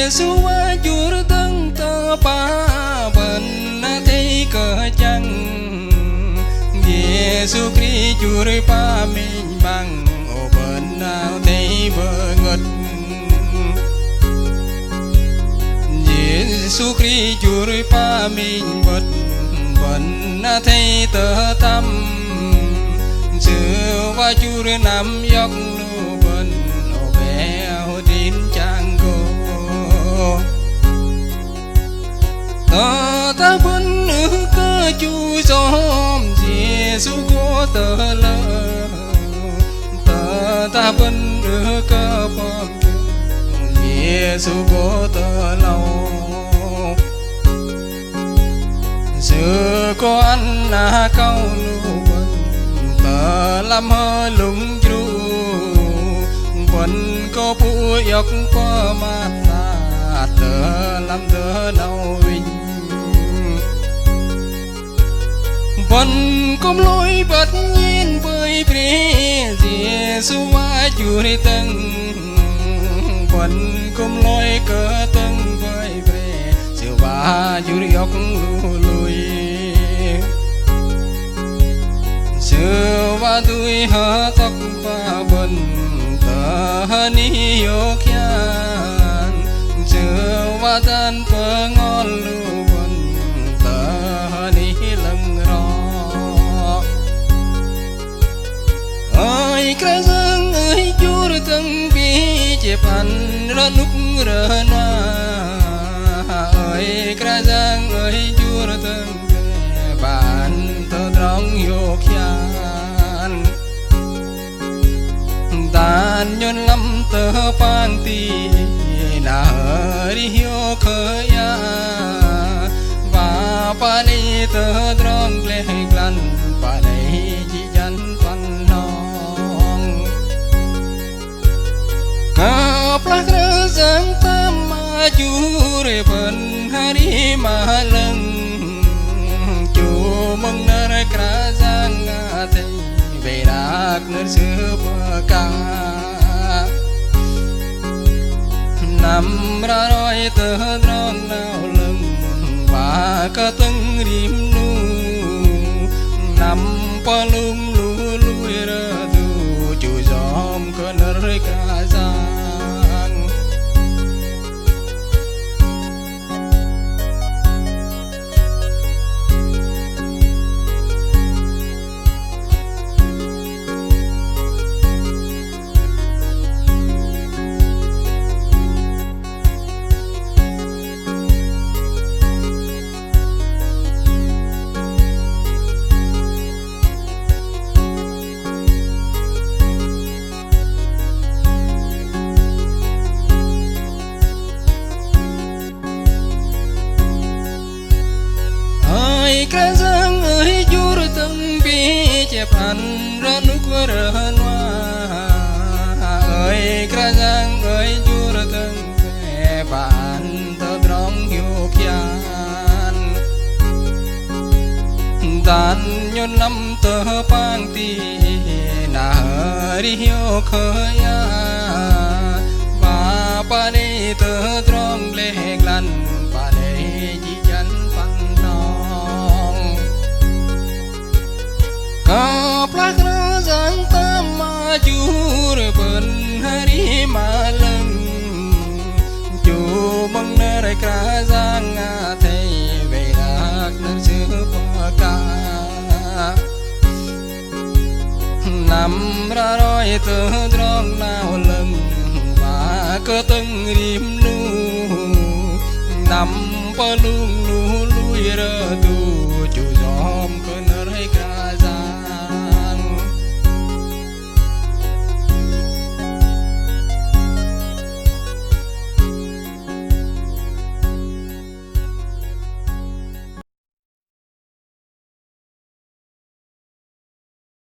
Giêsu wa chur tưng tơ pa bần na thấy cờ chăng Giêsu Christ chur pa mình bằng ô bần nào thấy vợ ngất Giêsu Christ chur pa mình bật bần na thấy tơ tâm Sư wa chur nằm dọc nụ bần ô bé ô tin chang cô ta vẫn nữ cơ chú xóm Giêsu có tờ lơ ta vẫn nữ cơ bom Giêsu có tờ lâu xưa có ăn là câu nụ bần tờ làm hơ lúng tru bần có phụ dọc qua mặt ta tờ làm tờ lâu vinh bần công lối bất nhiên với Christ Giêsu wa chur tưng bần công lối cờ tưng với Christ siêu ba chur dọc lùi siêu ba tuổi hở tóc ba bần tờ ni yêu khian siêu ba tan phơ ngon lu bần tờ ni lăng ro ơi cái dương ơi chur tưng bi chép ăn ra núc ra na ơi cái dương ơi chur tưng bạn tơ rong yêu khian tan nhon lắm tơ pang ti na đi hiu khơi ya và pa đi tơ rong lê glan pa đây chỉ chân văn nong ngap lah rezang tama jure ben hari malang chu mong nar krazang ate berak nar sepa nằm ra đôi tơ rong nào lưng và cơ tưng rim nu nằm pa lung lu lui ra tu chu giom cơ nở cả giang cái dương ơi chur tưng bi chép ăn ra núc ra noa ơi cái dương ơi chur tưng be bạn tơ rong hiu khian tan nhon năm tơ pang ti na đi hiu khơi ya và pa đi tơ rong lê glan pa đây chỉ chân văn nong ngap lah rezang tama jur ben hari malang chu mong nar krazang ate berak nar sepa nằm ra đôi tơ rong nào lưng và cơ tưng rim nu nằm pa lung lu lui ra tu